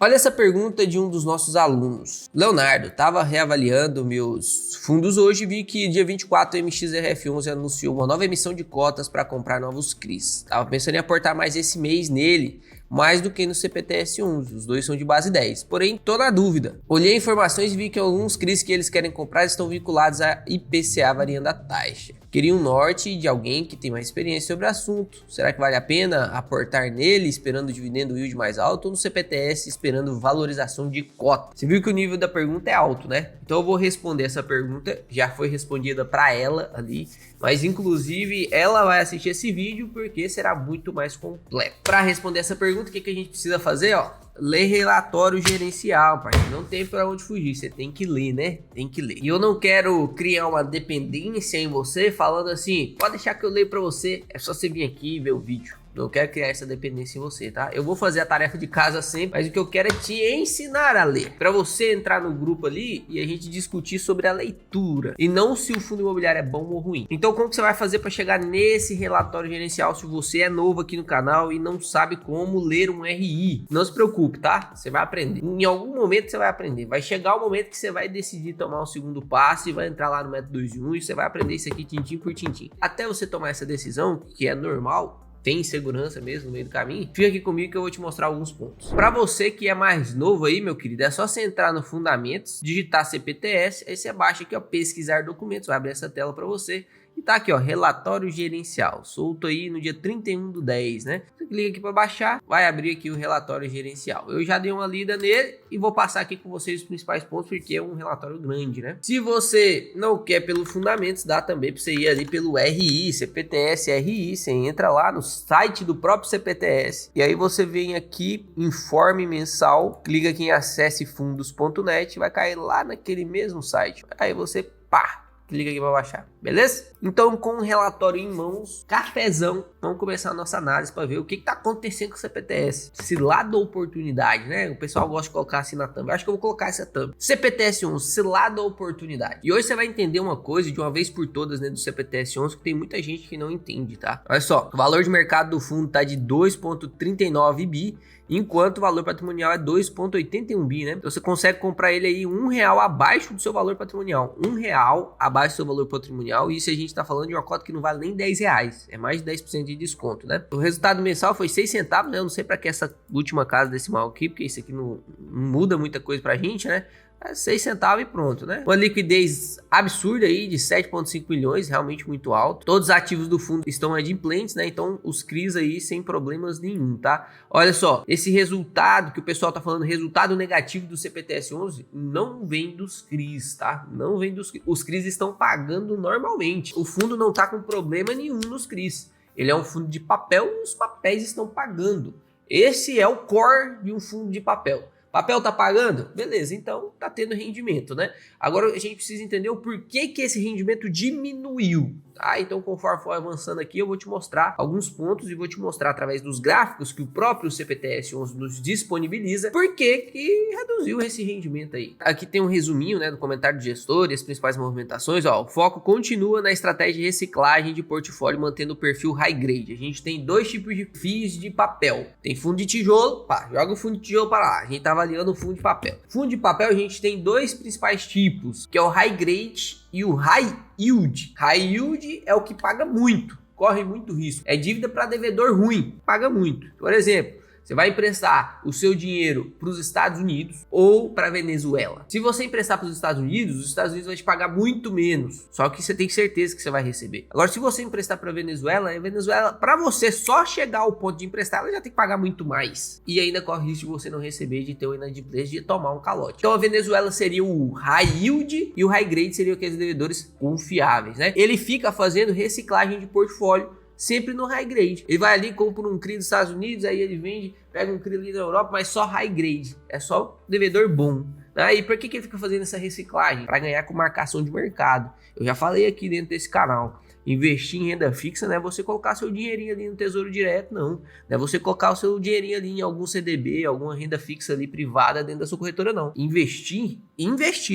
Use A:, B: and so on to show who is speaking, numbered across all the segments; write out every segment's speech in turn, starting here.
A: Olha essa pergunta de um dos nossos alunos. Leonardo, estava reavaliando meus fundos hoje e vi que dia 24 a MXRF11 anunciou uma nova emissão de cotas para comprar novos CRIs. Estava pensando em aportar mais esse mês nele, mais do que no CPTS11, os dois são de base 10. Porém, estou na dúvida. Olhei informações e vi que alguns CRIs que eles querem comprar estão vinculados a IPCA variando a taxa. Queria um norte de alguém que tem mais experiência sobre o assunto. Será que vale a pena aportar nele esperando o dividendo yield mais alto ou no CPTS esperando valorização de cota? Você viu que o nível da pergunta é alto, né? Então eu vou responder essa pergunta, já foi respondida para ela ali, mas inclusive ela vai assistir esse vídeo porque será muito mais completo. Para responder essa pergunta, o que a gente precisa fazer, ó? Ler relatório gerencial, parceiro. Não tem para onde fugir, você tem que ler, né? Tem que ler. E eu não quero criar uma dependência em você falando assim, pode deixar que eu leio para você, é só você vir aqui e ver o vídeo. Não quero criar essa dependência em você, tá? Eu vou fazer a tarefa de casa sempre, mas o que eu quero é te ensinar a ler. Para você entrar no grupo ali e a gente discutir sobre a leitura e não se o fundo imobiliário é bom ou ruim. Então, como que você vai fazer para chegar nesse relatório gerencial se você é novo aqui no canal e não sabe como ler um RI? Não se preocupe, tá? Você vai aprender. Em algum momento você vai aprender. Vai chegar o momento que você vai decidir tomar um segundo passo e vai entrar lá no método 2 em 1 e você vai aprender isso aqui tintim por tintim. Até você tomar essa decisão, que é normal, tem insegurança mesmo no meio do caminho, fica aqui comigo que eu vou te mostrar alguns pontos. Para você que é mais novo aí, meu querido, é só você entrar no Fundamentos, digitar CPTS, aí você baixa aqui, ó, pesquisar documentos, vai abrir essa tela para você. E tá aqui, ó, relatório gerencial, solto aí no dia 31/10, né? Você clica aqui para baixar, vai abrir aqui o relatório gerencial. Eu já dei uma lida nele e vou passar aqui com vocês os principais pontos, porque é um relatório grande, né? Se você não quer pelo Fundamentos, dá também para você ir ali pelo RI, CPTS, RI, você entra lá no site do próprio CPTS, e aí você vem aqui, informe mensal, clica aqui em acesse fundos.net, vai cair lá naquele mesmo site. Aí você, pá, clica aqui para baixar, beleza? Então, com o relatório em mãos, cafezão, vamos começar a nossa análise para ver o que está acontecendo com o CPTS. Cilada ou oportunidade, né? O pessoal gosta de colocar assim na thumb. Eu acho que eu vou colocar essa thumb. CPTS 11, cilada ou oportunidade. E hoje você vai entender uma coisa de uma vez por todas, né, do CPTS 11, que tem muita gente que não entende, tá? Olha só, o valor de mercado do fundo tá de 2,39 bi, enquanto o valor patrimonial é 2,81 bi, né? Então você consegue comprar ele aí R$1 abaixo do seu valor patrimonial. R$1 abaixo do seu valor patrimonial. E isso a gente tá falando de uma cota que não vale nem R$10. É mais de 10% de desconto, né? O resultado mensal foi 6 centavos, né? Eu não sei para que essa última casa decimal aqui, porque isso aqui não muda muita coisa pra gente, né? É 6 centavos e pronto, né? Uma liquidez absurda aí de 7,5 milhões, realmente muito alto. Todos os ativos do fundo estão adimplentes, né? Então os CRIs aí sem problemas nenhum, tá? Olha só, esse resultado que o pessoal tá falando, resultado negativo do CPTS 11, não vem dos CRIs, tá? Não vem dos CRIs. Os CRIs estão pagando normalmente. O fundo não tá com problema nenhum nos CRIs. Ele é um fundo de papel e os papéis estão pagando. Esse é o core de um fundo de papel. Papel tá pagando? Beleza, então tá tendo rendimento, né? Agora a gente precisa entender o porquê que esse rendimento diminuiu, tá? Então, conforme for avançando aqui, eu vou te mostrar alguns pontos e vou te mostrar através dos gráficos que o próprio CPTS 11 nos disponibiliza, por que reduziu esse rendimento aí. Aqui tem um resuminho, né, do comentário do gestor e as principais movimentações, ó. O foco continua na estratégia de reciclagem de portfólio, mantendo o perfil high grade. A gente tem dois tipos de FIIs de papel. Tem fundo de tijolo, pá, joga o fundo de tijolo para lá. A gente tá avaliando o fundo de papel. Fundo de papel a gente tem dois principais tipos, que é o high grade e o high yield. High yield é o que paga muito, corre muito risco. É dívida para devedor ruim, paga muito. Por exemplo, você vai emprestar o seu dinheiro para os Estados Unidos ou para a Venezuela. Se você emprestar para os Estados Unidos vão te pagar muito menos. Só que você tem certeza que você vai receber. Agora, se você emprestar para a Venezuela, para você só chegar ao ponto de emprestar, ela já tem que pagar muito mais. E ainda corre risco de você não receber, de ter uma inadimplência, de tomar um calote. Então, a Venezuela seria o high yield e o high grade seria aqueles devedores confiáveis, né? Ele fica fazendo reciclagem de portfólio sempre no high grade. Ele vai ali, compra um CRI dos Estados Unidos, aí ele vende, pega um CRI ali da Europa, mas só high grade. É só devedor bom. E por que ele fica fazendo essa reciclagem? Para ganhar com marcação de mercado. Eu já falei aqui dentro desse canal. Investir em renda fixa não é você colocar seu dinheirinho ali no Tesouro Direto, não. Não é você colocar o seu dinheirinho ali em algum CDB, alguma renda fixa ali privada dentro da sua corretora, não. Investir,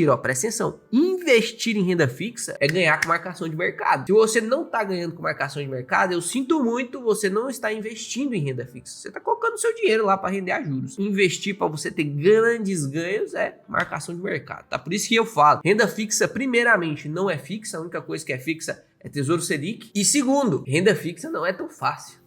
A: ó, presta atenção. Investir em renda fixa é ganhar com marcação de mercado. Se você não tá ganhando com marcação de mercado, eu sinto muito, você não está investindo em renda fixa. Você tá colocando seu dinheiro lá para render a juros. Investir para você ter grandes ganhos é marcação de mercado, tá? Por isso que eu falo, renda fixa primeiramente não é fixa, a única coisa que é fixa é Tesouro Selic. E segundo, renda fixa não é tão fácil.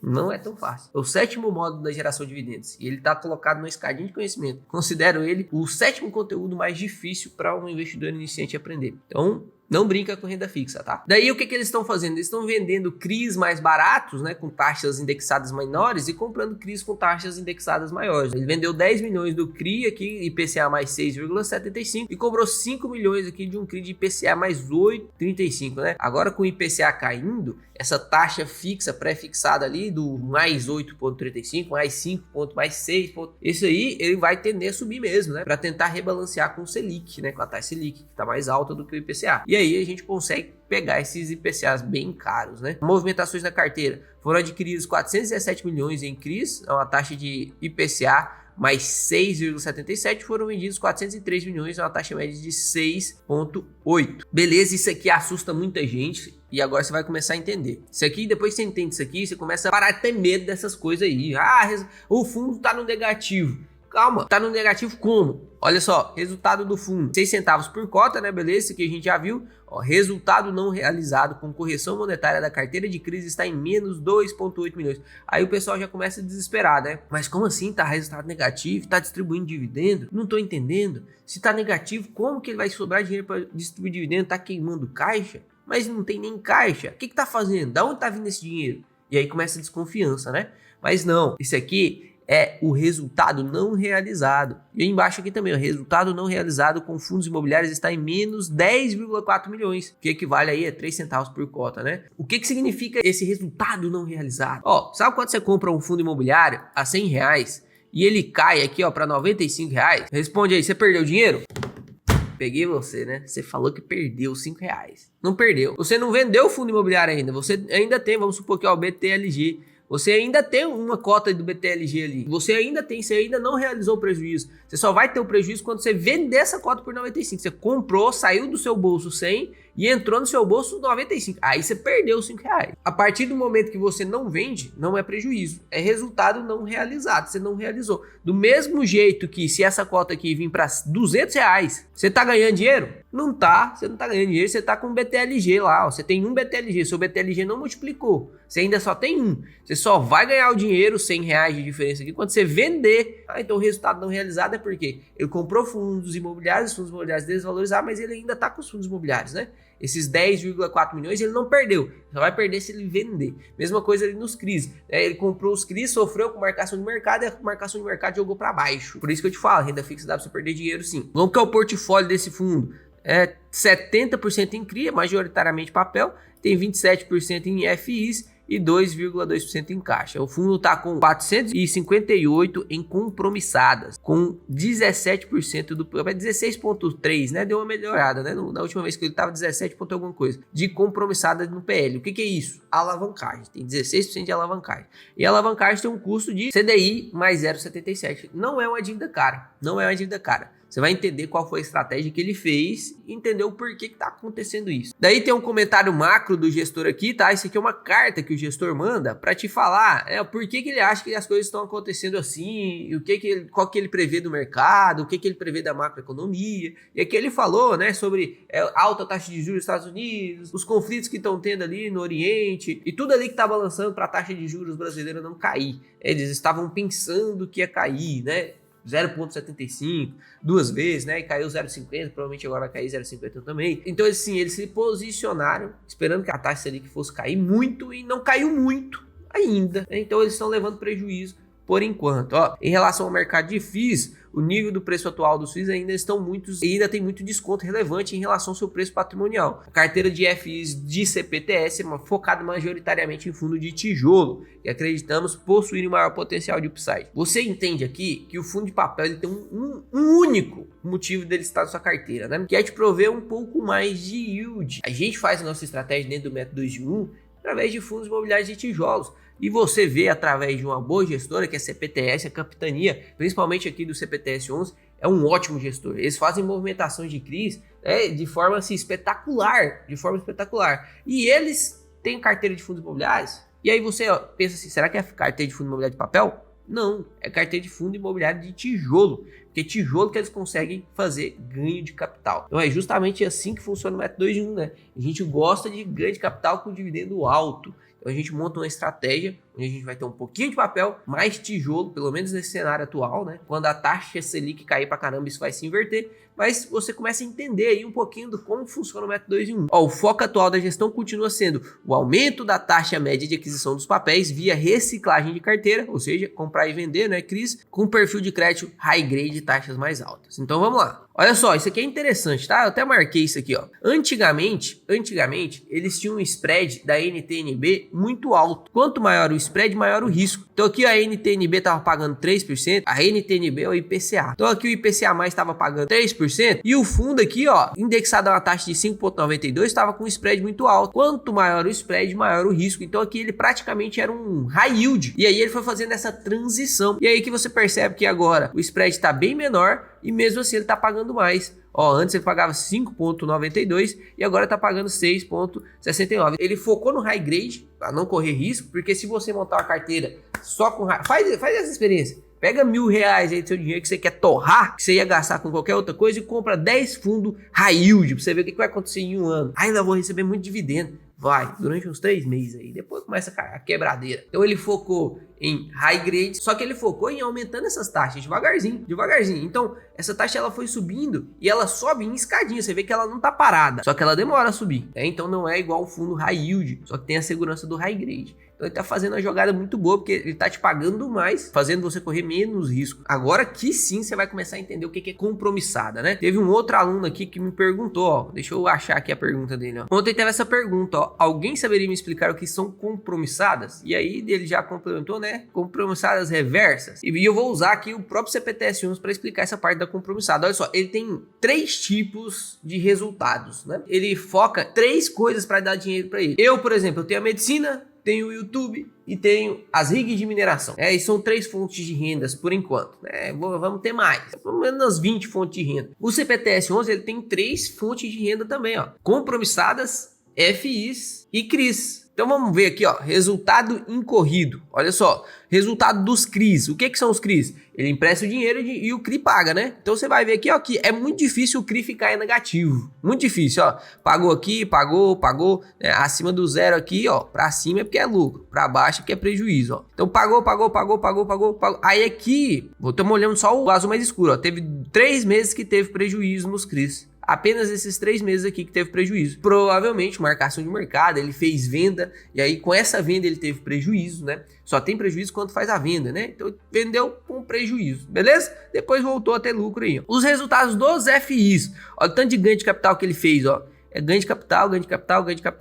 A: Não é tão fácil. É o 7º módulo da geração de dividendos. E ele está colocado no escadinho de conhecimento. Considero ele o 7º conteúdo mais difícil para um investidor iniciante aprender. Então, não brinca com renda fixa, tá? Daí, o que eles estão fazendo? Eles estão vendendo CRIs mais baratos, né? Com taxas indexadas menores e comprando CRIs com taxas indexadas maiores. Ele vendeu 10 milhões do CRI aqui, IPCA mais 6,75 e cobrou 5 milhões aqui de um CRI de IPCA mais 8,35, né? Agora, com o IPCA caindo, essa taxa fixa, pré-fixada ali do mais 8,35, mais 5, mais 6, isso aí ele vai tender a subir mesmo, né? Para tentar rebalancear com o Selic, né? Com a taxa Selic, que está mais alta do que o IPCA. E aí a gente consegue pegar esses IPCAs bem caros, né? Movimentações na carteira. Foram adquiridos 417 milhões em CRIs, uma taxa de IPCA mais 6,77, foram vendidos 403 milhões, uma taxa média de 6,8. Beleza, isso aqui assusta muita gente. E agora você vai começar a entender. Isso aqui, depois que você entende isso aqui, você começa a parar de ter medo dessas coisas aí. O fundo tá no negativo. Calma, tá no negativo como? Olha só, resultado do fundo, 6 centavos por cota, né, beleza? Isso aqui a gente já viu. Ó, resultado não realizado com correção monetária da carteira de crise está em menos 2,8 milhões. Aí o pessoal já começa a desesperar, né? Mas como assim tá resultado negativo? Tá distribuindo dividendo? Não tô entendendo. Se tá negativo, como que ele vai sobrar dinheiro para distribuir dividendo? Tá queimando caixa? Mas não tem nem caixa. O que tá fazendo? Da onde tá vindo esse dinheiro? E aí começa a desconfiança, né? Mas não, isso aqui é o resultado não realizado. E aí embaixo aqui também, o resultado não realizado com fundos imobiliários está em menos 10,4 milhões, que equivale aí a 3 centavos por cota, né? O que significa esse resultado não realizado? Ó, sabe quando você compra um fundo imobiliário a R$100 e ele cai aqui, ó, para R$95? Responde aí, você perdeu dinheiro? Peguei você, né? Você falou que perdeu R$5. Não perdeu. Você não vendeu o fundo imobiliário ainda. Você ainda tem, vamos supor que é o BTLG. Você ainda tem uma cota do BTLG ali. Você ainda não realizou o prejuízo. Você só vai ter o prejuízo quando você vender essa cota por 95. Você comprou, saiu do seu bolso 100 e entrou no seu bolso 95. Aí você perdeu os R$5. A partir do momento que você não vende, não é prejuízo. É resultado não realizado. Você não realizou. Do mesmo jeito que se essa cota aqui vir para R$200, você tá ganhando dinheiro? Não tá. Você não tá ganhando dinheiro. Você tá com um BTLG lá. Ó. Você tem um BTLG. Seu BTLG não multiplicou. Você ainda só tem um. Você só vai ganhar o dinheiro, R$100 de diferença aqui, quando você vender. Então o resultado não realizado é porque ele comprou fundos imobiliários, os fundos imobiliários desvalorizaram, mas ele ainda tá com os fundos imobiliários, né? Esses 10,4 milhões ele não perdeu, só vai perder se ele vender. Mesma coisa ali nos CRIs, né? Ele comprou os CRIs, sofreu com marcação de mercado e a marcação de mercado jogou para baixo. Por isso que eu te falo, renda fixa dá para você perder dinheiro sim. Vamos que é o portfólio desse fundo. É 70% em CRI, majoritariamente papel, tem 27% em FIs e 2,2% em caixa. O fundo está com 458 em compromissadas, com 17% do... 16,3%, né? Deu uma melhorada, né? Na última vez que ele estava 17 ponto alguma coisa, de compromissadas no PL. O que é isso? Alavancagem. Tem 16% de alavancagem. E a alavancagem tem um custo de CDI mais 0,77. Não é uma dívida cara. Não é uma dívida cara. Você vai entender qual foi a estratégia que ele fez e entender o porquê que tá acontecendo isso. Daí tem um comentário macro do gestor aqui, tá? Isso aqui é uma carta que o gestor manda para te falar por que ele acha que as coisas estão acontecendo assim, qual que ele prevê do mercado, o que ele prevê da macroeconomia. E aqui ele falou, né, sobre alta taxa de juros nos Estados Unidos, os conflitos que estão tendo ali no Oriente e tudo ali que tá balançando para a taxa de juros brasileira não cair. Eles estavam pensando que ia cair, né? 0,75, 2 vezes, né? E caiu 0,50, provavelmente agora vai cair 0,50 também. Então, assim, eles se posicionaram esperando que a taxa Selic fosse cair muito e não caiu muito ainda, né? Então, eles estão levando prejuízo por enquanto. Ó, em relação ao mercado de FIIs, o nível do preço atual dos FIIs ainda tem muito desconto relevante em relação ao seu preço patrimonial. A carteira de FIIs de CPTS é focada majoritariamente em fundo de tijolo, que acreditamos possuir um maior potencial de upside. Você entende aqui que o fundo de papel ele tem um único motivo dele estar na sua carteira, né? Que é te prover um pouco mais de yield. A gente faz a nossa estratégia dentro do método 2 em 1 através de fundos imobiliários de tijolos. E você vê através de uma boa gestora, que é a CPTS, a capitania, principalmente aqui do CPTS 11, é um ótimo gestor. Eles fazem movimentações de CRIs de forma assim, espetacular, E eles têm carteira de fundos imobiliários. E aí você pensa assim, será que é carteira de fundo imobiliário de papel? Não, é carteira de fundo imobiliário de tijolo, porque tijolo que eles conseguem fazer ganho de capital. Então é justamente assim que funciona o método 2 em 1, né? A gente gosta de ganho de capital com dividendo alto. Então a gente monta uma estratégia onde a gente vai ter um pouquinho de papel, mais tijolo, pelo menos nesse cenário atual, né? Quando a taxa Selic cair pra caramba, isso vai se inverter. Mas você começa a entender aí um pouquinho do como funciona o método 2 em 1. Ó, o foco atual da gestão continua sendo o aumento da taxa média de aquisição dos papéis via reciclagem de carteira, ou seja, comprar e vender, né, Cris? Com perfil de crédito high grade e taxas mais altas. Então vamos lá. Olha só, isso aqui é interessante, tá? Eu até marquei isso aqui, ó. Antigamente, eles tinham um spread da NTNB muito alto. Quanto maior o spread, maior o risco. Então aqui a NTNB estava pagando 3%, a NTNB é o IPCA. Então aqui o IPCA mais estava pagando 3%, e o fundo aqui, ó, indexado a uma taxa de 5,92, estava com um spread muito alto. Quanto maior o spread, maior o risco. Então aqui ele praticamente era um high yield. E aí ele foi fazendo essa transição. E aí que você percebe que agora o spread está bem menor e mesmo assim ele está pagando mais. Ó, antes ele pagava 5,92 e agora tá pagando 6,69. Ele focou no high grade para não correr risco, porque se você montar uma carteira só com high, faz essa experiência. Pega R$1.000 aí do seu dinheiro que você quer torrar, que você ia gastar com qualquer outra coisa, e compra 10 fundos high yield pra você ver o que vai acontecer em um ano. Ainda vou receber muito dividendo. Vai, durante uns 3 meses aí, depois começa a quebradeira. Então ele focou em high grade, só que ele focou em aumentando essas taxas devagarzinho. Então essa taxa ela foi subindo e ela sobe em escadinha, você vê que ela não tá parada, só que ela demora a subir, né? Então não é igual o fundo high yield, só que tem a segurança do high grade. Então ele tá fazendo uma jogada muito boa, porque ele tá te pagando mais, fazendo você correr menos risco. Agora que sim, você vai começar a entender o que é compromissada, né? Teve um outro aluno aqui que me perguntou, ó, deixa eu achar aqui a pergunta dele, ó. Ontem teve essa pergunta, ó, alguém saberia me explicar o que são compromissadas? E aí ele já complementou, né? Compromissadas reversas. E eu vou usar aqui o próprio CPTS 11 para explicar essa parte da compromissada. Olha só, ele tem 3 tipos de resultados, né? Ele foca 3 coisas para dar dinheiro para ele. Eu, por exemplo, eu tenho a medicina, tenho o YouTube e tenho as rigs de mineração. E são 3 fontes de rendas por enquanto, né? Vamos ter mais, pelo menos 20 fontes de renda. O CPTS 11 ele tem 3 fontes de renda também, ó: compromissadas, FIs e CRIs. Então vamos ver aqui, ó, resultado incorrido. Olha só, resultado dos CRIs. O que são os CRIs? Ele empresta o dinheiro e o CRI paga, né? Então você vai ver aqui, ó, que é muito difícil o CRI ficar negativo. Muito difícil, ó. Pagou aqui, pagou, né? Acima do zero aqui, ó, pra cima é porque é lucro, pra baixo é porque é prejuízo, ó. Então pagou. Aí aqui, estamos olhando só o azul mais escuro, ó. Teve 3 meses que teve prejuízo nos CRIs. Apenas esses 3 meses aqui que teve prejuízo. Provavelmente, marcação de mercado, ele fez venda, e aí com essa venda ele teve prejuízo, né? Só tem prejuízo quando faz a venda, né? Então vendeu com prejuízo, beleza? Depois voltou a ter lucro aí, ó. Os resultados dos FIs, olha o tanto de ganho de capital que ele fez, ó. É ganho de capital.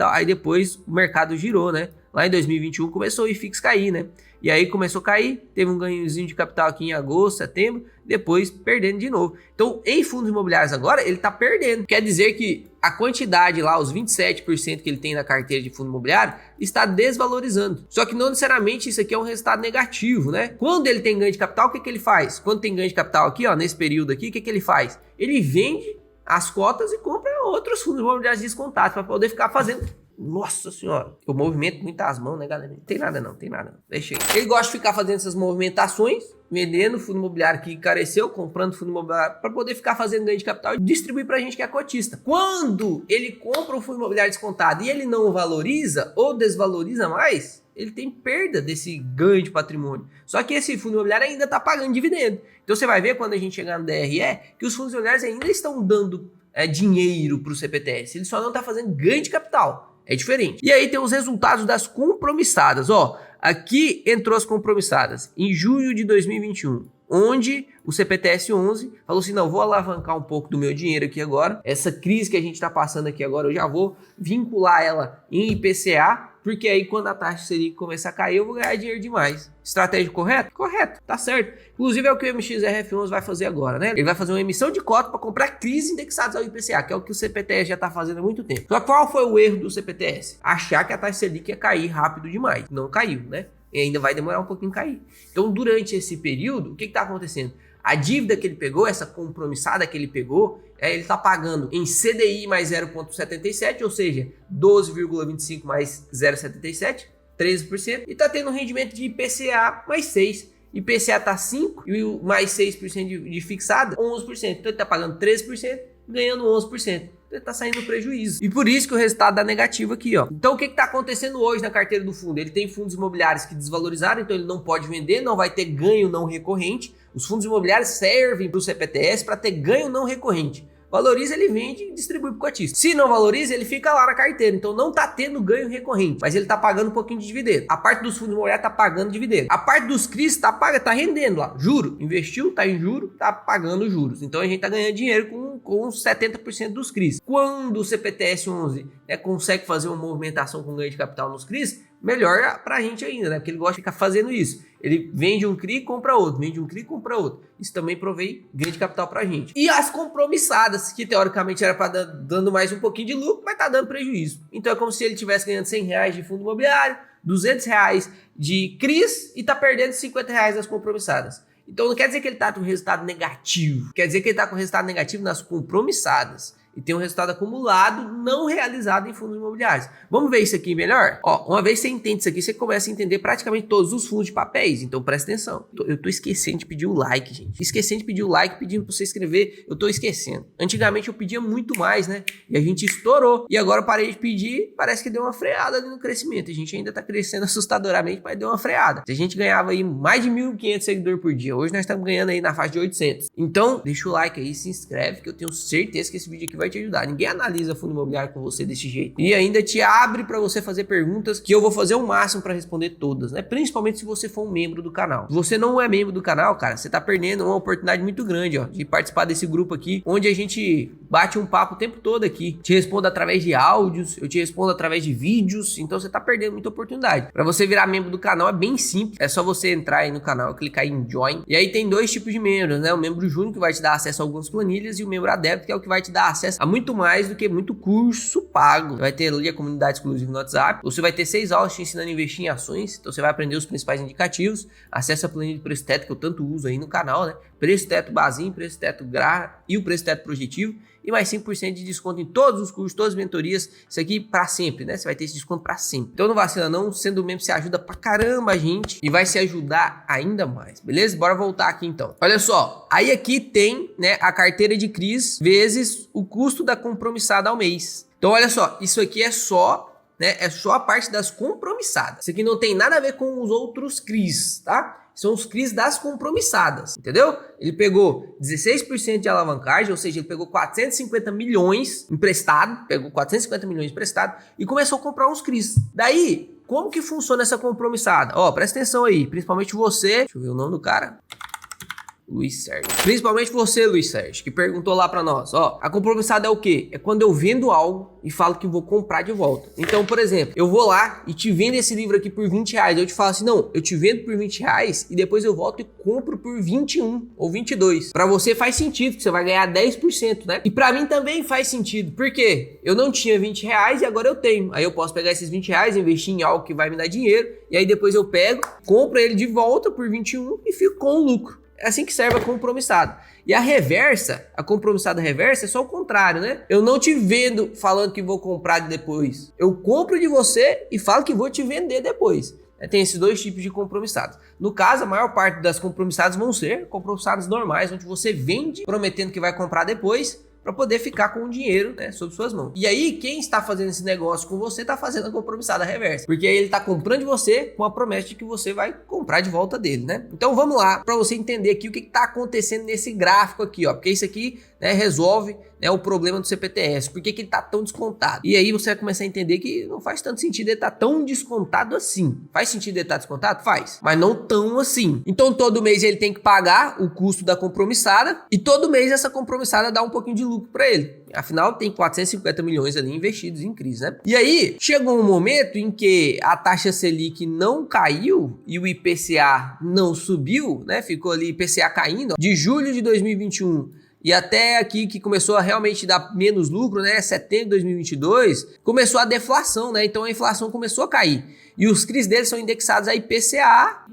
A: Aí depois o mercado girou, né? Lá em 2021 começou o IFIX cair, né? E aí começou a cair, teve um ganhozinho de capital aqui em agosto, setembro, depois perdendo de novo. Então, em fundos imobiliários agora, ele tá perdendo. Quer dizer que a quantidade lá, os 27% que ele tem na carteira de fundo imobiliário, está desvalorizando. Só que não necessariamente isso aqui é um resultado negativo, né? Quando ele tem ganho de capital, o que ele faz? Quando tem ganho de capital aqui, ó, nesse período aqui, o que ele faz? Ele vende as cotas e compra outros fundos imobiliários descontados para poder ficar fazendo. Nossa senhora, eu movimento muito as mãos, né, galera? Não tem nada não. Deixa aí. Ele gosta de ficar fazendo essas movimentações, vendendo fundo imobiliário que encareceu, comprando fundo imobiliário para poder ficar fazendo ganho de capital e distribuir pra gente que é cotista. Quando ele compra um fundo imobiliário descontado e ele não valoriza ou desvaloriza mais, ele tem perda desse ganho de patrimônio. Só que esse fundo imobiliário ainda tá pagando dividendo. Então você vai ver quando a gente chegar no DRE que os fundos imobiliários ainda estão dando dinheiro para o CPTS. Ele só não está fazendo ganho de capital. É diferente. E aí tem os resultados das compromissadas, ó. Aqui entrou as compromissadas em junho de 2021, onde o CPTS-11 falou assim, não, vou alavancar um pouco do meu dinheiro aqui agora. Essa crise que a gente está passando aqui agora, eu já vou vincular ela em IPCA, porque aí quando a taxa Selic começar a cair, eu vou ganhar dinheiro demais. Estratégia correta? Correto, tá certo. Inclusive é o que o MXRF11 vai fazer agora, né? Ele vai fazer uma emissão de cota para comprar CRIs indexados ao IPCA, que é o que o CPTS já tá fazendo há muito tempo. Só que qual foi o erro do CPTS? Achar que a taxa Selic ia cair rápido demais. Não caiu, né? E ainda vai demorar um pouquinho a cair. Então, durante esse período, o que está acontecendo? A dívida que ele pegou, essa compromissada que ele pegou, ele está pagando em CDI mais 0,77, ou seja, 12,25 mais 0,77, 13%, e está tendo um rendimento de IPCA mais 6%. IPCA está 5% e o mais 6% de fixada, 11%. Então, ele está pagando 13%, ganhando 11%. Ele está saindo prejuízo. E por isso que o resultado dá negativo aqui, ó. Então, o que está acontecendo hoje na carteira do fundo? Ele tem fundos imobiliários que desvalorizaram, então ele não pode vender, não vai ter ganho não recorrente. Os fundos imobiliários servem para o CPTS para ter ganho não recorrente. Valoriza, ele vende e distribui para o cotista. Se não valoriza, ele fica lá na carteira. Então não está tendo ganho recorrente, mas ele está pagando um pouquinho de dividendo. A parte dos fundos imobiliários está pagando dividendo. A parte dos CRIs tá rendendo lá. Juro, investiu, está em juro, está pagando juros. Então a gente está ganhando dinheiro com 70% dos CRIs. Quando o CPTS-11 consegue fazer uma movimentação com ganho de capital nos CRIs, melhor pra gente ainda, né? Porque ele gosta de ficar fazendo isso. Ele vende um CRI e compra outro, vende um CRI e compra outro. Isso também provém ganho de capital pra gente. E as compromissadas, que teoricamente era para dando mais um pouquinho de lucro, mas tá dando prejuízo. Então é como se ele estivesse ganhando R$100 de fundo imobiliário, R$200 de CRIs e tá perdendo R$50 das compromissadas. Então não quer dizer que ele tá com resultado negativo, quer dizer que ele tá com resultado negativo nas compromissadas. E tem um resultado acumulado não realizado em fundos imobiliários. Vamos ver isso aqui melhor? Ó, uma vez você entende isso aqui, você começa a entender praticamente todos os fundos de papéis. Então presta atenção. Eu tô esquecendo de pedir o like, gente. Esquecendo de pedir o like, pedindo pra você inscrever. Eu tô esquecendo. Antigamente eu pedia muito mais, né? E a gente estourou. E agora eu parei de pedir, parece que deu uma freada ali no crescimento. A gente ainda tá crescendo assustadoramente, mas deu uma freada. Se a gente ganhava aí mais de 1.500 seguidores por dia, hoje nós estamos ganhando aí na faixa de 800. Então, deixa o like aí, se inscreve, que eu tenho certeza que esse vídeo aqui vai te ajudar. Ninguém analisa fundo imobiliário com você desse jeito. E ainda te abre para você fazer perguntas que eu vou fazer o máximo para responder todas, né? Principalmente se você for um membro do canal. Se você não é membro do canal, cara, você tá perdendo uma oportunidade muito grande, ó, de participar desse grupo aqui, onde a gente bate um papo o tempo todo aqui. Te respondo através de áudios, eu te respondo através de vídeos, então você tá perdendo muita oportunidade. Para você virar membro do canal é bem simples, é só você entrar aí no canal, clicar em Join, e aí tem dois tipos de membros, né? O membro júnior, que vai te dar acesso a algumas planilhas, e o membro adepto, que é o que vai te dar acesso a muito mais do que muito curso pago. Você vai ter ali a comunidade exclusiva no WhatsApp, você vai ter 6 aulas te ensinando a investir em ações, então você vai aprender os principais indicativos, acesso a planilha de preço teto que eu tanto uso aí no canal, né? Preço teto basinho, preço teto GRA e o preço teto projetivo, e mais 5% de desconto em todos os cursos, todas as mentorias, isso aqui pra sempre, né? Você vai ter esse desconto pra sempre. Então não vacila não, sendo membro você ajuda pra caramba a gente e vai se ajudar ainda mais, beleza? Bora voltar aqui então. Olha só, aí aqui tem, né, a carteira de CRIs vezes o custo da compromissada ao mês. Então olha só, isso aqui é só, né, é só a parte das compromissadas. Isso aqui não tem nada a ver com os outros CRIs, tá? São os CRIs das compromissadas, entendeu? Ele pegou 16% de alavancagem, ou seja, ele pegou 450 milhões emprestado, e começou a comprar uns CRIs. Daí, como que funciona essa compromissada? Ó, presta atenção aí, principalmente você, deixa eu ver o nome do cara. Luiz Sérgio. Principalmente você, Luiz Sérgio, que perguntou lá pra nós, ó, a compromissada é o quê? É quando eu vendo algo e falo que vou comprar de volta. Então, por exemplo, eu vou lá e te vendo esse livro aqui por R$20, eu te falo assim, não, eu te vendo por R$20 e depois eu volto e compro por 21 ou 22. Pra você faz sentido, que você vai ganhar 10%, né? E pra mim também faz sentido, porque eu não tinha R$20 e agora eu tenho. Aí eu posso pegar esses R$20, investir em algo que vai me dar dinheiro, e aí depois eu pego, compro ele de volta por 21 e fico com o lucro. É assim que serve a compromissada. E a reversa, a compromissada reversa é só o contrário, né? Eu não te vendo falando que vou comprar depois. Eu compro de você e falo que vou te vender depois. Tem esses dois tipos de compromissados. No caso, a maior parte das compromissadas vão ser compromissadas normais, onde você vende prometendo que vai comprar depois, para poder ficar com o dinheiro, né, sob suas mãos. E aí, quem está fazendo esse negócio com você está fazendo a compromissada reversa, porque aí ele está comprando de você com a promessa de que você vai comprar de volta dele, né? Então vamos lá para você entender aqui o que está acontecendo nesse gráfico aqui, ó, porque isso aqui, né, resolve, né, o problema do CPTS, por que ele está tão descontado. E aí você vai começar a entender que não faz tanto sentido ele estar tão descontado assim. Faz sentido ele estar descontado? Faz, mas não tão assim. Então todo mês ele tem que pagar o custo da compromissada e todo mês essa compromissada dá um pouquinho de lucro para ele. Afinal, tem 450 milhões ali investidos em CRIs, né? E aí, chegou um momento em que a taxa Selic não caiu e o IPCA não subiu, né? Ficou ali IPCA caindo, ó, de julho de 2021 e até aqui que começou a realmente dar menos lucro, né? Setembro de 2022, começou a deflação, né? Então a inflação começou a cair. E os CRIs deles são indexados a IPCA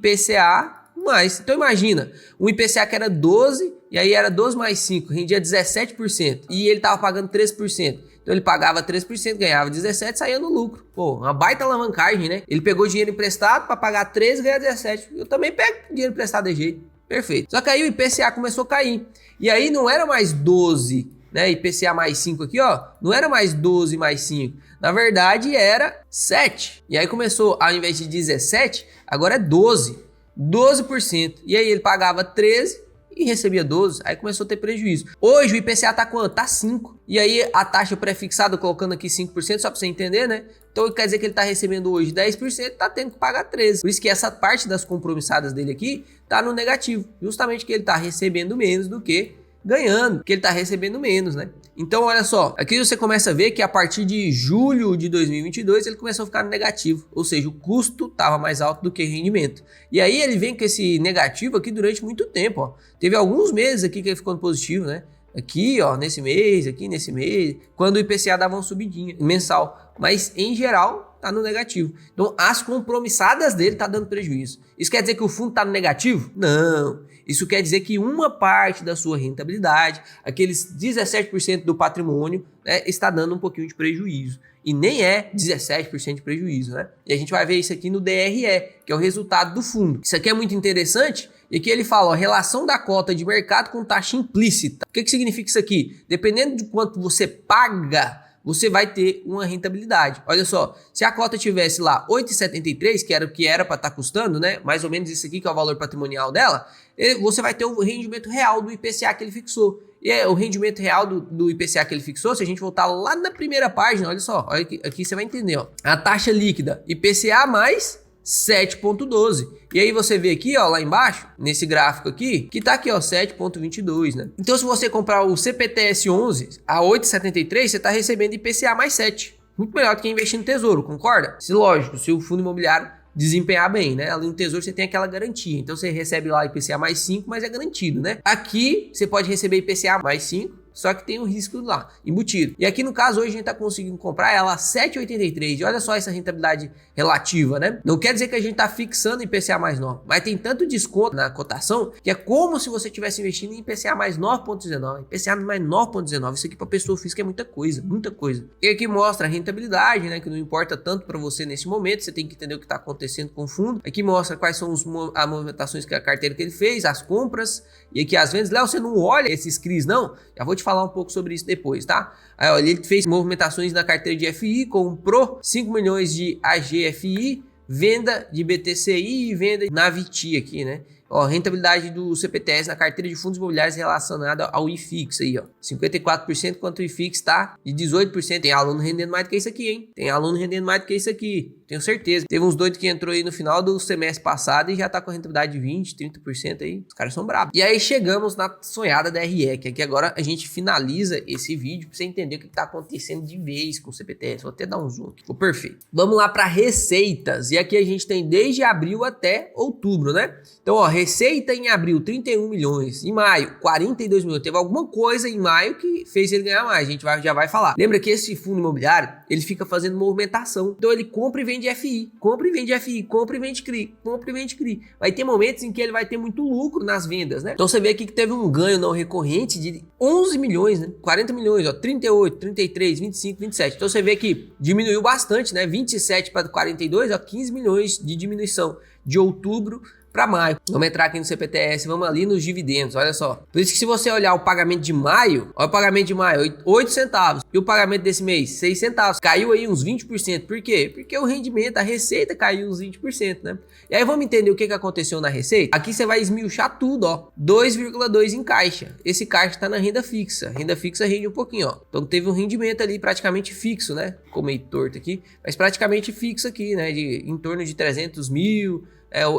A: mais. Então imagina, um IPCA que era 12, e aí era 12 mais 5, rendia 17%. E ele tava pagando 13%. Então ele pagava 3%, ganhava 17%, saía no lucro. Pô, uma baita alavancagem, né? Ele pegou dinheiro emprestado para pagar 13 e ganhar 17. Eu também pego dinheiro emprestado de jeito. Perfeito. Só que aí o IPCA começou a cair. E aí não era mais 12, né? IPCA mais 5 aqui, ó. Não era mais 12 mais 5. Na verdade era 7. E aí começou, ao invés de 17, agora é 12. 12%. E aí ele pagava 13 e recebia 12. Aí começou a ter prejuízo. Hoje o IPCA tá quanto? Tá 5. E aí a taxa pré-fixada, colocando aqui 5%, só para você entender, né? Então quer dizer que ele tá recebendo hoje 10%, tá tendo que pagar 13%. Por isso que essa parte das compromissadas dele aqui tá no negativo. Justamente que ele tá recebendo menos do que ganhando, porque ele tá recebendo menos, né? Então olha só, aqui você começa a ver que a partir de julho de 2022 ele começou a ficar no negativo, ou seja, o custo estava mais alto do que o rendimento. E aí ele vem com esse negativo aqui durante muito tempo, ó. Teve alguns meses aqui que ele ficou no positivo, né? Aqui, ó, nesse mês, aqui nesse mês, quando o IPCA dava uma subidinha mensal, mas em geral tá no negativo. Então as compromissadas dele tá dando prejuízo. Isso quer dizer que o fundo tá no negativo? Não. Isso quer dizer que uma parte da sua rentabilidade, aqueles 17% do patrimônio, né, está dando um pouquinho de prejuízo. E nem é 17% de prejuízo, né? E a gente vai ver isso aqui no DRE, que é o resultado do fundo. Isso aqui é muito interessante. E aqui ele fala, ó, relação da cota de mercado com taxa implícita. O que significa isso aqui? Dependendo de quanto você paga, você vai ter uma rentabilidade. Olha só, se a cota tivesse lá 8,73, que era o que era para estar custando, né? Mais ou menos isso aqui que é o valor patrimonial dela, você vai ter o rendimento real do IPCA que ele fixou. E o rendimento real do IPCA que ele fixou, se a gente voltar lá na primeira página, olha só, olha aqui você vai entender, ó. A taxa líquida IPCA mais 7,12. E aí você vê aqui, ó, lá embaixo, nesse gráfico aqui, que tá aqui, ó, 7,22, né? Então se você comprar o CPTS 11 a 8,73, você tá recebendo IPCA mais 7. Muito melhor do que investir no tesouro, concorda? Se lógico, se o fundo imobiliário desempenhar bem, né? Ali no tesouro você tem aquela garantia. Então você recebe lá IPCA mais 5, mas é garantido, né? Aqui você pode receber IPCA mais 5, só que tem um risco lá, embutido. E aqui no caso hoje a gente tá conseguindo comprar ela a 7,83. E olha só essa rentabilidade relativa, né? Não quer dizer que a gente tá fixando IPCA mais 9, mas tem tanto desconto na cotação que é como se você estivesse investindo em IPCA mais 9,19. IPCA mais 9,19. Isso aqui para pessoa física é muita coisa, muita coisa. E aqui mostra a rentabilidade, né? Que não importa tanto para você nesse momento, você tem que entender o que está acontecendo com o fundo. Aqui mostra quais são as movimentações que a carteira que ele fez, as compras e aqui as vendas. Léo, você não olha esses CRIs não? Já vou te falar um pouco sobre isso depois, tá? Aí, olha, ele fez movimentações na carteira de FI, comprou 5 milhões de AGFI, venda de BTCI e venda na VITI aqui, né? Ó, rentabilidade do CPTS na carteira de fundos imobiliários relacionada ao IFIX aí, ó. 54%, enquanto o IFIX tá de 18%. Tem aluno rendendo mais do que isso aqui, hein? Tem aluno rendendo mais do que isso aqui. Tenho certeza. Teve uns doidos que entrou aí no final do semestre passado e já tá com rentabilidade de 20%, 30% aí. Os caras são bravos. E aí chegamos na sonhada DRE, que aqui agora a gente finaliza esse vídeo pra você entender o que tá acontecendo de vez com o CPTS. Vou até dar um zoom aqui. Ficou perfeito. Vamos lá para receitas. E aqui a gente tem desde abril até outubro, né? Então, ó, receita em abril, 31 milhões. Em maio, 42 milhões. Teve alguma coisa em maio que fez ele ganhar mais. A gente já vai falar. Lembra que esse fundo imobiliário, ele fica fazendo movimentação. Então, ele compra e vende FI. Compra e vende FI. Compra e vende CRI. Compra e vende CRI. Vai ter momentos em que ele vai ter muito lucro nas vendas, né? Então, você vê aqui que teve um ganho não recorrente de 11 milhões, né? 40 milhões, ó. 38, 33, 25, 27. Então, você vê que diminuiu bastante, né? 27 para 42, ó. 15 milhões de diminuição de outubro para maio. Vamos entrar aqui no CPTS, vamos ali nos dividendos, olha só. Por isso que se você olhar o pagamento de maio, olha o pagamento de maio, 8 centavos. E o pagamento desse mês, 6 centavos. Caiu aí uns 20%. Por quê? Porque o rendimento, a receita caiu uns 20%, né? E aí vamos entender o que aconteceu na receita? Aqui você vai esmiuchar tudo, ó. 2,2 em caixa. Esse caixa está na renda fixa. Renda fixa rende um pouquinho, ó. Então teve um rendimento ali praticamente fixo, né? Ficou meio torto aqui, mas praticamente fixo aqui, né? Em torno de 300 mil.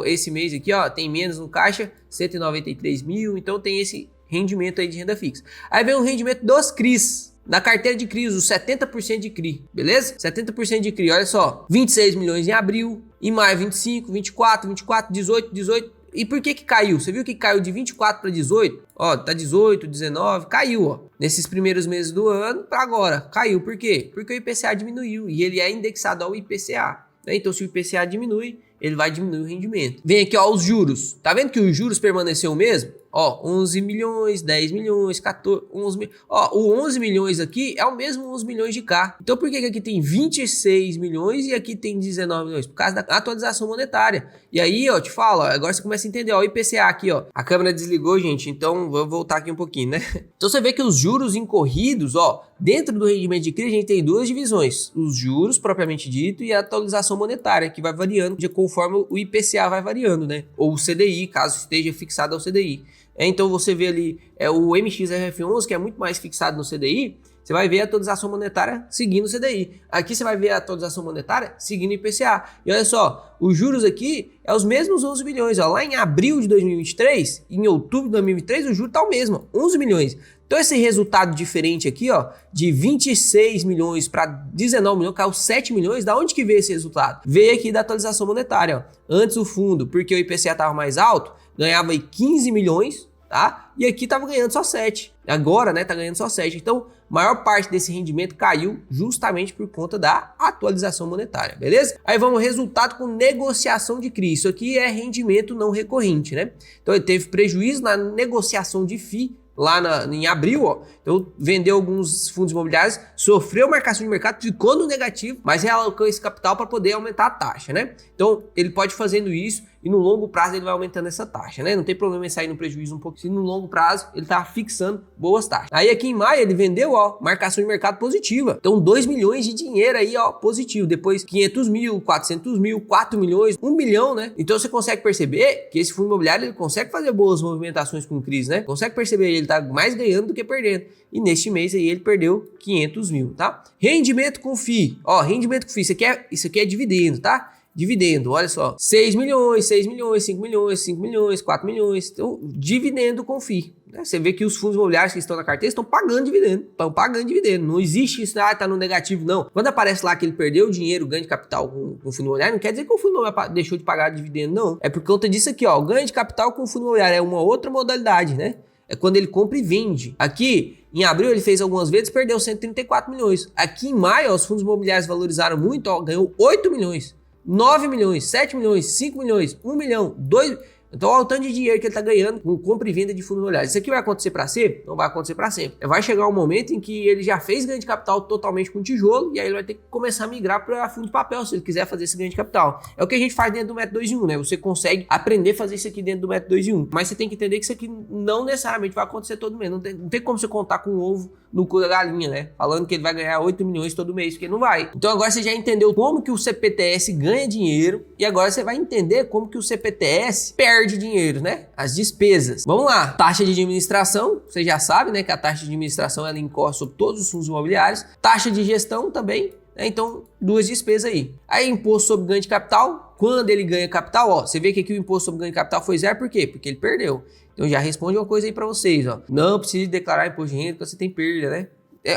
A: Esse mês aqui, ó, tem menos no caixa, 193 mil. Então tem esse rendimento aí de renda fixa. Aí vem o rendimento dos CRIs. Na carteira de CRIs, os 70% de CRI, beleza? 70% de CRI, olha só. 26 milhões em abril, em maio 25, 24, 18. E por que caiu? Você viu que caiu de 24 para 18? Ó, tá 18, 19, caiu, ó. Nesses primeiros meses do ano para agora, caiu. Por quê? Porque o IPCA diminuiu e ele é indexado ao IPCA. Né? Então, se o IPCA diminui, ele vai diminuir o rendimento. Vem aqui, ó, os juros. Tá vendo que os juros permaneceu o mesmo? Ó, 11 milhões, 10 milhões, 14, 11 milhões. Ó, o 11 milhões aqui é o mesmo 11 milhões de cá. Então por que aqui tem 26 milhões e aqui tem 19 milhões? Por causa da atualização monetária. E aí, ó, te falo, ó, agora você começa a entender, ó, o IPCA aqui, ó. A câmera desligou, gente, então vou voltar aqui um pouquinho, né? Então você vê que os juros incorridos, ó, dentro do rendimento de CRI a gente tem duas divisões. Os juros, propriamente dito, e a atualização monetária, que vai variando conforme o IPCA vai variando, né? Ou o CDI, caso esteja fixado ao CDI. Então você vê ali o MXRF11, que é muito mais fixado no CDI, você vai ver a atualização monetária seguindo o CDI. Aqui você vai ver a atualização monetária seguindo o IPCA. E olha só, os juros aqui é os mesmos 11 milhões. Ó. Lá em abril de 2023, em outubro de 2023, o juro está o mesmo, 11 milhões. Então esse resultado diferente aqui, ó, de 26 milhões para 19 milhões, caiu 7 milhões, da onde que veio esse resultado? Veio aqui da atualização monetária, ó. Antes o fundo, porque o IPCA estava mais alto, ganhava aí 15 milhões, tá? E aqui tava ganhando só 7. Agora, né, tá ganhando só 7. Então, maior parte desse rendimento caiu justamente por conta da atualização monetária, beleza? Aí vamos resultado com negociação de CRI. Isso aqui é rendimento não recorrente, né? Então, ele teve prejuízo na negociação de FII lá em abril, ó. Então, vendeu alguns fundos imobiliários, sofreu marcação de mercado, ficou no negativo, mas realocou esse capital para poder aumentar a taxa, né? Então, ele pode fazendo isso e no longo prazo ele vai aumentando essa taxa, né? Não tem problema em sair no prejuízo um pouco, se no longo prazo ele tá fixando boas taxas. Aí aqui em maio ele vendeu, ó, marcação de mercado positiva. Então 2 milhões de dinheiro aí, ó, positivo. Depois 500 mil, 400 mil, 4 milhões, 1 milhão, né? Então você consegue perceber que esse fundo imobiliário ele consegue fazer boas movimentações com crise, né? Consegue perceber, ele tá mais ganhando do que perdendo. E neste mês aí ele perdeu 500 mil, tá? Rendimento com FII. Ó, rendimento com FII, isso aqui é dividendo, tá? Dividendo, olha só, 6 milhões, 6 milhões, 5 milhões, 5 milhões, 4 milhões, então dividendo com FII. Né? Você vê que os fundos imobiliários que estão na carteira estão pagando dividendo, não existe isso, tá no negativo, não. Quando aparece lá que ele perdeu o dinheiro, ganho de capital com o fundo imobiliário, não quer dizer que o fundo imobiliário deixou de pagar dividendo, não. É por conta disso aqui, ó, o ganho de capital com o fundo imobiliário é uma outra modalidade, né? É quando ele compra e vende. Aqui, em abril, ele fez algumas vezes, perdeu 134 milhões. Aqui em maio, ó, os fundos imobiliários valorizaram muito, ó, ganhou 8 milhões. 9 milhões, 7 milhões, 5 milhões, 1 milhão, 2... Então, olha o tanto de dinheiro que ele está ganhando com compra e venda de fundos imobiliários. Isso aqui vai acontecer para sempre? Não vai acontecer para sempre. Vai chegar um momento em que ele já fez ganho de capital totalmente com tijolo e aí ele vai ter que começar a migrar para fundo de papel se ele quiser fazer esse ganho de capital. É o que a gente faz dentro do método 2 em 1, né? Você consegue aprender a fazer isso aqui dentro do método 2 em 1. Mas você tem que entender que isso aqui não necessariamente vai acontecer todo mês. Não tem como você contar com o ovo no cu da galinha, né? Falando que ele vai ganhar 8 milhões todo mês, porque não vai. Então agora você já entendeu como que o CPTS ganha dinheiro e agora você vai entender como que o CPTS perde dinheiro, né? As despesas. Vamos lá. Taxa de administração, você já sabe, né? Que a taxa de administração ela incorre sobre todos os fundos imobiliários. Taxa de gestão também, né? Então, duas despesas aí. Aí, imposto sobre ganho de capital. Quando ele ganha capital, ó, você vê que aqui o imposto sobre ganho de capital foi zero, por quê? Porque ele perdeu. Então, já responde uma coisa aí para vocês, ó. Não precisa declarar imposto de renda porque você tem perda, né?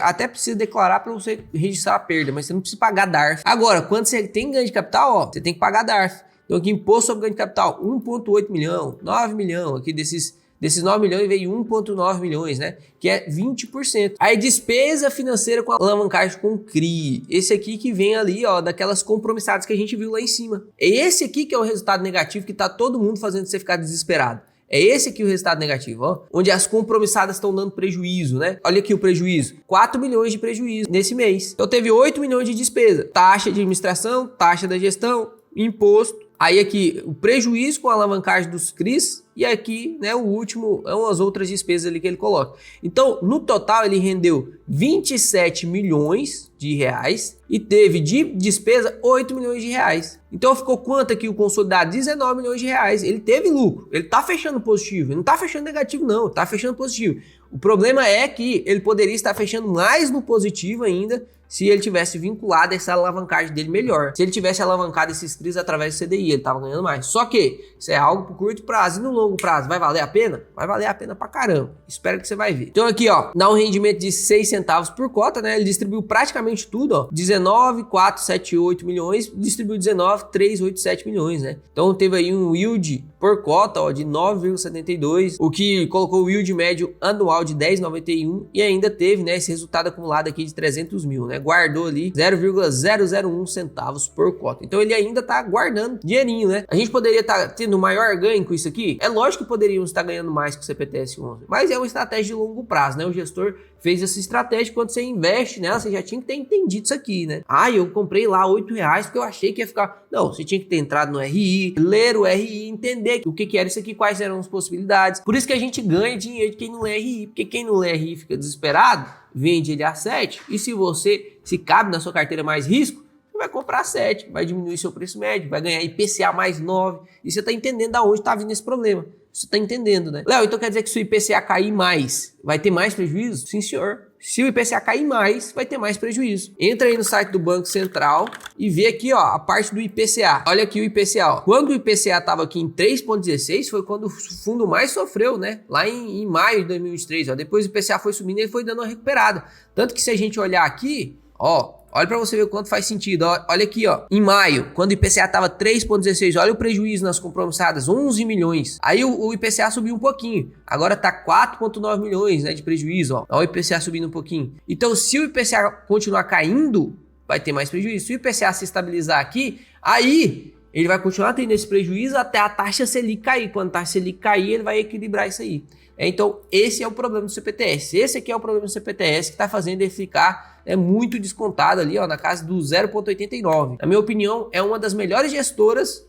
A: Até precisa declarar para você registrar a perda, mas você não precisa pagar DARF. Agora, quando você tem ganho de capital, ó, você tem que pagar DARF. Então aqui imposto sobre ganho de capital, 1,8 milhão, 9 milhão, aqui desses 9 milhões veio 1,9 milhões, né? Que é 20%. Aí despesa financeira com alavancagem com CRI. Esse aqui que vem ali, ó, daquelas compromissadas que a gente viu lá em cima. É esse aqui que é o resultado negativo que tá todo mundo fazendo você ficar desesperado. É esse aqui o resultado negativo, ó, onde as compromissadas estão dando prejuízo, né? Olha aqui o prejuízo, 4 milhões de prejuízo nesse mês. Então teve 8 milhões de despesa, taxa de administração, taxa da gestão, imposto, Aí aqui o prejuízo com a alavancagem dos CRIs e aqui, né, o último é umas outras despesas ali que ele coloca. Então, no total ele rendeu 27 milhões de reais e teve de despesa 8 milhões de reais. Então ficou quanto aqui o consolidado? 19 milhões de reais. Ele teve lucro, ele tá fechando positivo, ele não tá fechando negativo não, tá fechando positivo. O problema é que ele poderia estar fechando mais no positivo ainda se ele tivesse vinculado essa alavancagem dele melhor. Se ele tivesse alavancado esses CRIs através do CDI, ele tava ganhando mais. Só que isso é algo pro curto prazo e no longo prazo. Vai valer a pena? Vai valer a pena pra caramba. Espero que você vai ver. Então aqui, ó, dá um rendimento de 6 centavos por cota, né? Ele distribuiu praticamente tudo, ó. 19,478 milhões, distribuiu 19,387 milhões, né? Então teve aí um yield por cota, ó, de 9,72, o que colocou o yield médio anual de 10,91 e ainda teve, né, esse resultado acumulado aqui de 300 mil, né? Guardou ali 0,001 centavos por cota. Então ele ainda tá guardando dinheirinho, né? A gente poderia estar tendo maior ganho com isso aqui? É lógico que poderíamos estar ganhando mais com o CPTS 11, mas é uma estratégia de longo prazo, né? O gestor fez essa estratégia. Quando você investe nela, você já tinha que ter entendido isso aqui, né? Ah, eu comprei lá R$8 porque eu achei que ia ficar... Não, você tinha que ter entrado no RI, ler o RI, entender o que era isso aqui, quais eram as possibilidades. Por isso que a gente ganha dinheiro de quem não lê RI, porque quem não lê RI fica desesperado, vende ele a 7, e se cabe na sua carteira mais risco, você vai comprar a 7, vai diminuir seu preço médio, vai ganhar IPCA mais 9, e você tá entendendo de onde tá vindo esse problema. Você tá entendendo, né? Léo, então quer dizer que se o IPCA cair mais, vai ter mais prejuízo? Sim, senhor. Se o IPCA cair mais, vai ter mais prejuízo. Entra aí no site do Banco Central e vê aqui, ó, a parte do IPCA. Olha aqui o IPCA, ó. Quando o IPCA estava aqui em 3,16, foi quando o fundo mais sofreu, né? Lá em maio de 2023, ó. Depois o IPCA foi subindo e ele foi dando uma recuperada. Tanto que se a gente olhar aqui, ó, olha para você ver o quanto faz sentido. Olha aqui, ó. Em maio, quando o IPCA tava 3,16, olha o prejuízo nas compromissadas, 11 milhões. Aí o IPCA subiu um pouquinho. Agora tá 4,9 milhões, né, de prejuízo, ó. Olha o IPCA subindo um pouquinho. Então, se o IPCA continuar caindo, vai ter mais prejuízo. Se o IPCA se estabilizar aqui, aí ele vai continuar tendo esse prejuízo até a taxa Selic cair. Quando a taxa Selic cair, ele vai equilibrar isso aí. Então, esse é o problema do CPTS. Esse aqui é o problema do CPTS que está fazendo ele ficar muito descontado ali, ó, na casa do 0,89. Na minha opinião, é uma das melhores gestoras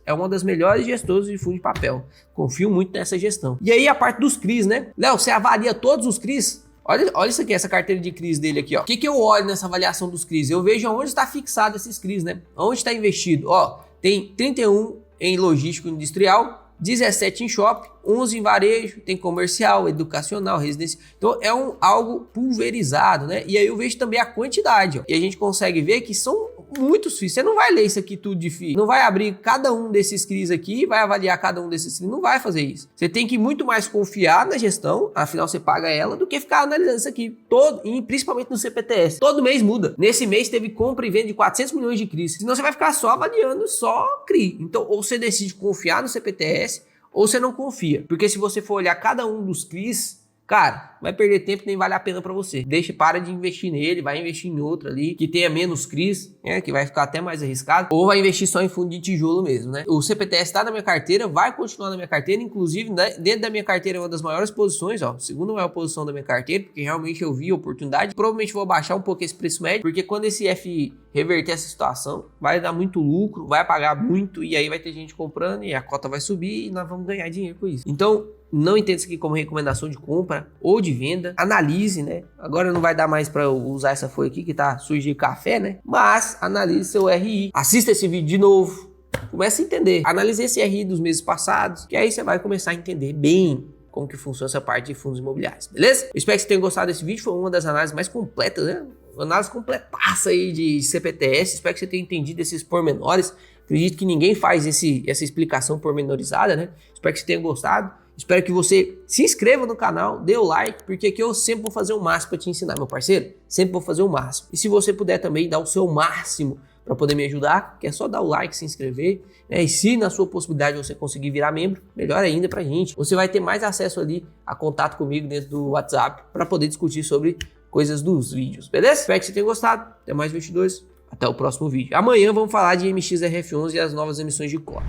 A: de fundo de papel. Confio muito nessa gestão. E aí a parte dos CRIs, né? Léo, você avalia todos os CRIs? Olha isso aqui, essa carteira de CRIs dele aqui, ó. O que eu olho nessa avaliação dos CRIs? Eu vejo onde está fixado esses CRIs, né? Onde está investido? Ó, tem 31 em logístico industrial, 17 em shopping, 11 em varejo, tem comercial, educacional, residencial. Então é algo pulverizado, né? E aí eu vejo também a quantidade, ó. E a gente consegue ver que são muitos FIIs. Você não vai ler isso aqui tudo de FII. Não vai abrir cada um desses CRIs aqui e vai avaliar cada um desses CRIs. Não vai fazer isso. Você tem que muito mais confiar na gestão, afinal você paga ela, do que ficar analisando isso aqui todo, e principalmente no CPTS. Todo mês muda. Nesse mês teve compra e venda de 400 milhões de CRIs. Senão você vai ficar só avaliando só CRI. Então ou você decide confiar no CPTS ou você não confia. Porque se você for olhar cada um dos CRIs, cara, vai perder tempo, nem vale a pena para você. Para de investir nele, vai investir em outro ali que tenha menos CRIs, né, que vai ficar até mais arriscado, ou vai investir só em fundo de tijolo mesmo, né? O CPTS está na minha carteira, vai continuar na minha carteira, inclusive, né, dentro da minha carteira é uma das maiores posições, ó, segunda maior posição da minha carteira, porque realmente eu vi a oportunidade. Provavelmente vou baixar um pouco esse preço médio, porque quando esse FI reverter essa situação, vai dar muito lucro, vai pagar muito e aí vai ter gente comprando e a cota vai subir e nós vamos ganhar dinheiro com isso. Então, não entenda isso aqui como recomendação de compra ou de venda. Analise, né? Agora não vai dar mais para usar essa folha aqui que tá suja de café, né? Mas analise seu RI. Assista esse vídeo de novo. Comece a entender. Analise esse RI dos meses passados, que aí você vai começar a entender bem como que funciona essa parte de fundos imobiliários, beleza? Eu espero que você tenha gostado desse vídeo. Foi uma das análises mais completas, né? Uma análise completaça aí de CPTS. Espero que você tenha entendido esses pormenores. Acredito que ninguém faz essa explicação pormenorizada, né? Espero que você tenha gostado. Espero que você se inscreva no canal, dê o like, porque aqui eu sempre vou fazer o máximo para te ensinar, meu parceiro. Sempre vou fazer o máximo. E se você puder também dar o seu máximo para poder me ajudar, que é só dar o like, se inscrever, né? E se na sua possibilidade você conseguir virar membro, melhor ainda pra gente. Você vai ter mais acesso ali a contato comigo dentro do WhatsApp para poder discutir sobre coisas dos vídeos, beleza? Espero que você tenha gostado. Até mais investidores. Até o próximo vídeo. Amanhã vamos falar de MXRF11 e as novas emissões de cota.